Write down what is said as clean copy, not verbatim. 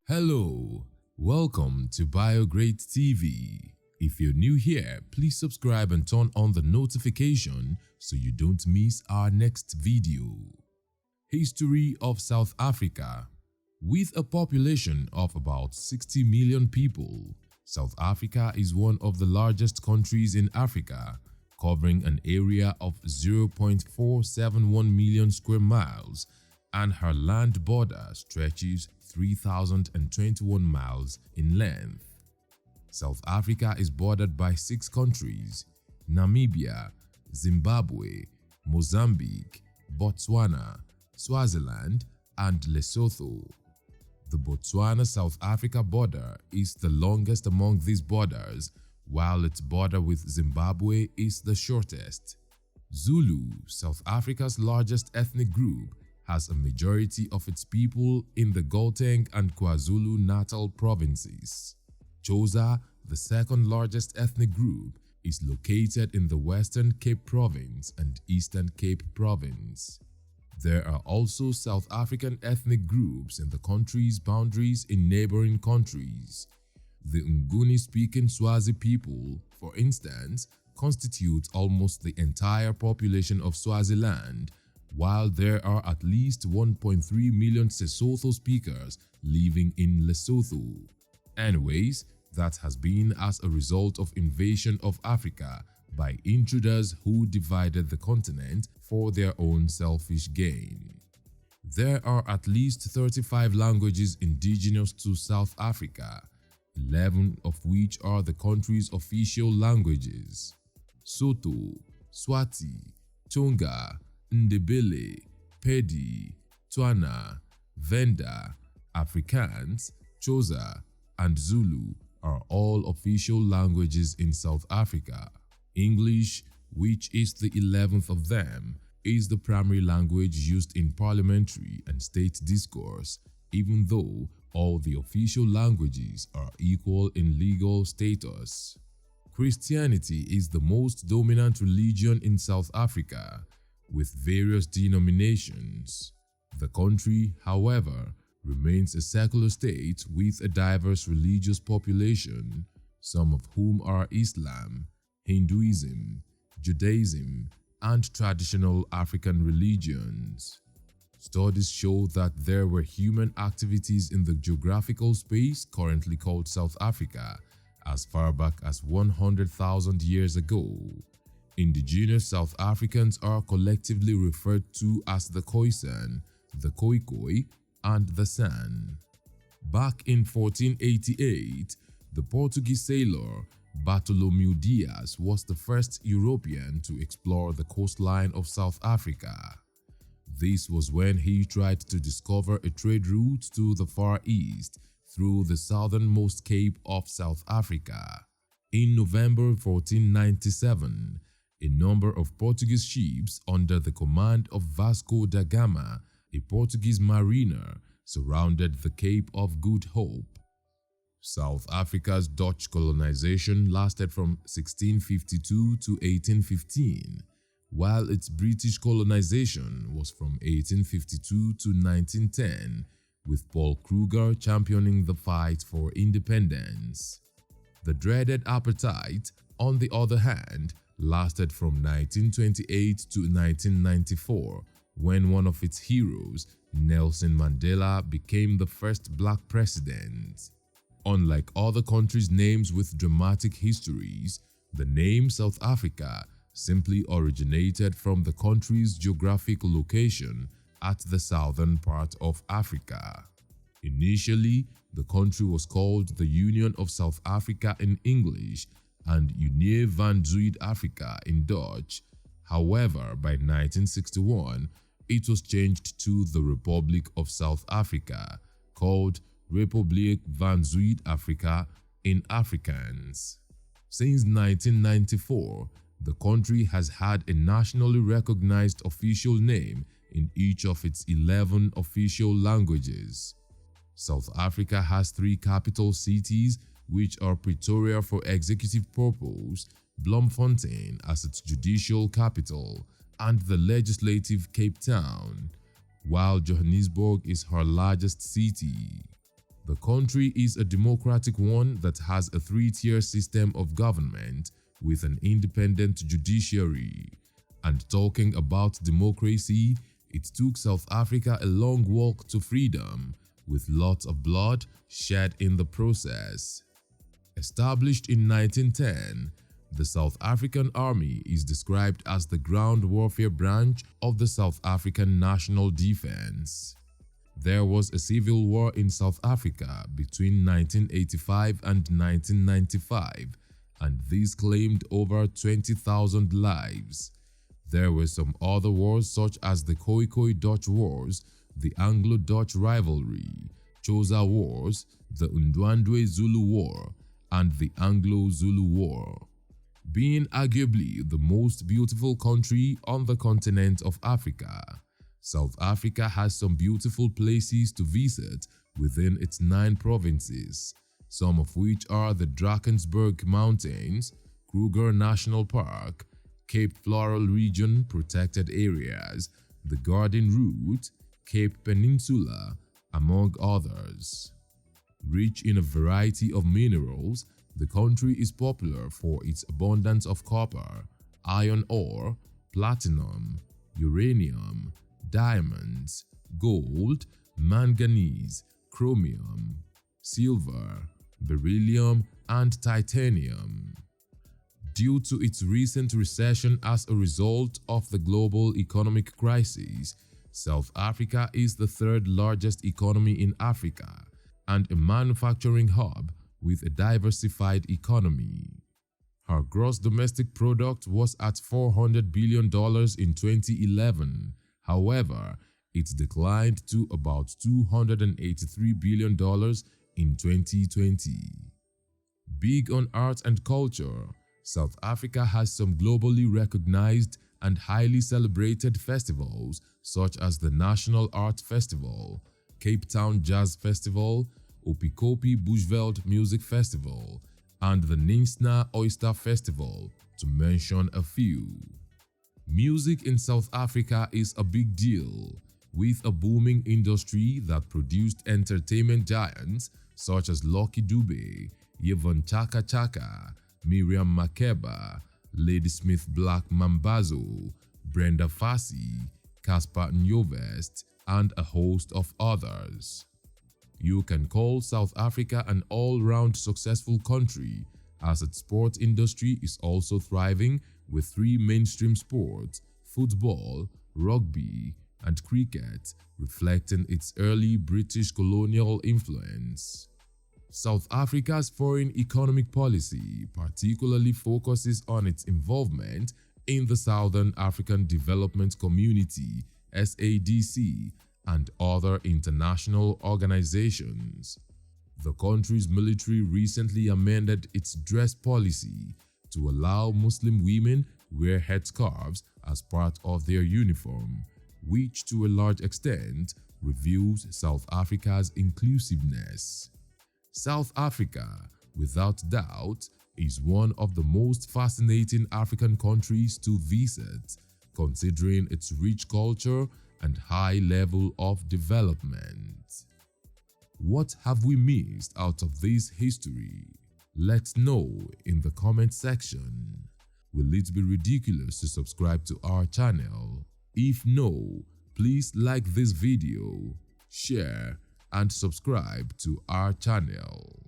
Hello, welcome to BioGreat TV. If you're new here, please subscribe and turn on the notification so you don't miss our next video. History of South Africa. With a population of about 60 million people, South Africa is one of the largest countries in Africa, covering an area of 0.471 million square miles, and her land border stretches 3,021 miles in length. South Africa is bordered by 6 countries: Namibia, Zimbabwe, Mozambique, Botswana, Swaziland, and Lesotho. The Botswana-South Africa border is the longest among these borders, while its border with Zimbabwe is the shortest. Zulu, South Africa's largest ethnic group, has a majority of its people in the Gauteng and KwaZulu Natal provinces. Xhosa, the second largest ethnic group, is located in the Western Cape Province and Eastern Cape Province. There are also South African ethnic groups in the country's boundaries in neighboring countries. The Nguni-speaking Swazi people, for instance, constitute almost the entire population of Swaziland, while there are at least 1.3 million Sesotho speakers living in Lesotho. Anyways, that has been as a result of invasion of Africa by intruders who divided the continent for their own selfish gain. There are at least 35 languages indigenous to South Africa, 11 of which are the country's official languages: Sotho, Swati, Tsonga, Ndebele, Pedi, Tswana, Venḓa, Afrikaans Xhosa, and Zulu are all official languages in South Africa. English, which is the 11th of them, is the primary language used in parliamentary and state discourse, even though all the official languages are equal in legal status. Christianity is the most dominant religion in South Africa, with various denominations. The country, however, remains a secular state with a diverse religious population, some of whom are Islam, Hinduism, Judaism, and traditional African religions. Studies show that there were human activities in the geographical space currently called South Africa as far back as 100,000 years ago. Indigenous South Africans are collectively referred to as the Khoisan, the Khoikhoi, and the San. Back in 1488, the Portuguese sailor Bartolomeu Dias was the first European to explore the coastline of South Africa. This was when he tried to discover a trade route to the Far East through the southernmost cape of South Africa. In November 1497, a number of Portuguese ships under the command of Vasco da Gama, a Portuguese mariner, surrounded the Cape of Good Hope. South Africa's Dutch colonization lasted from 1652 to 1815, while its British colonization was from 1852 to 1910, with Paul Kruger championing the fight for independence. The dreaded apartheid, on the other hand, lasted from 1928 to 1994, when one of its heroes, Nelson Mandela, became the first black president. Unlike other countries' names with dramatic histories, the name South Africa simply originated from the country's geographic location at the southern part of Africa. Initially, the country was called the Union of South Africa in English and Unie van Zuid-Afrika in Dutch. However, by 1961, it was changed to the Republic of South Africa, called Republiek van Zuid-Afrika in Afrikaans. Since 1994, the country has had a nationally recognized official name in each of its 11 official languages. South Africa has 3 capital cities, which are Pretoria for executive purpose, Bloemfontein as its judicial capital, and the legislative Cape Town, while Johannesburg is her largest city. The country is a democratic one that has a three-tier system of government with an independent judiciary. And talking about democracy, it took South Africa a long walk to freedom, with lots of blood shed in the process. Established in 1910, the South African Army is described as the ground warfare branch of the South African National Defense. There was a civil war in South Africa between 1985 and 1995, and this claimed over 20,000 lives. There were some other wars such as the Khoi-Khoi-Dutch Wars, the Anglo-Dutch rivalry, Xhosa Wars, the Ndwandwe-Zulu War, and the Anglo-Zulu War. Being arguably the most beautiful country on the continent of Africa, South Africa has some beautiful places to visit within its 9 provinces, some of which are the Drakensberg Mountains, Kruger National Park, Cape Floral Region Protected Areas, the Garden Route, Cape Peninsula, among others. Rich in a variety of minerals, the country is popular for its abundance of copper, iron ore, platinum, uranium, diamonds, gold, manganese, chromium, silver, beryllium, and titanium. Due to its recent recession as a result of the global economic crisis, South Africa is the 3rd largest economy in Africa and a manufacturing hub with a diversified economy. Her gross domestic product was at $400 billion in 2011. However, it declined to about $283 billion in 2020. Big on art and culture, South Africa has some globally recognized and highly celebrated festivals such as the National Art Festival, Cape Town Jazz Festival, Opikopi Bushveld Music Festival, and the Ninsna Oyster Festival, to mention a few. Music in South Africa is a big deal, with a booming industry that produced entertainment giants such as Lucky Dube, Yvonne Chaka Chaka, Miriam Makeba, Ladysmith Black Mambazo, Brenda Fassie, Caspar Nyovest, and a host of others. You can call South Africa an all-round successful country, as its sport industry is also thriving with 3 mainstream sports, football, rugby, and cricket, reflecting its early British colonial influence. South Africa's foreign economic policy particularly focuses on its involvement in the Southern African Development Community (SADC) and other international organizations. The country's military recently amended its dress policy to allow Muslim women wear headscarves as part of their uniform, which to a large extent reveals South Africa's inclusiveness. South Africa, without doubt, is one of the most fascinating African countries to visit, considering its rich culture and high level of development. What have we missed out of this history? Let's know in the comment section. Will it be ridiculous to subscribe to our channel? If no, please like this video, share, and subscribe to our channel.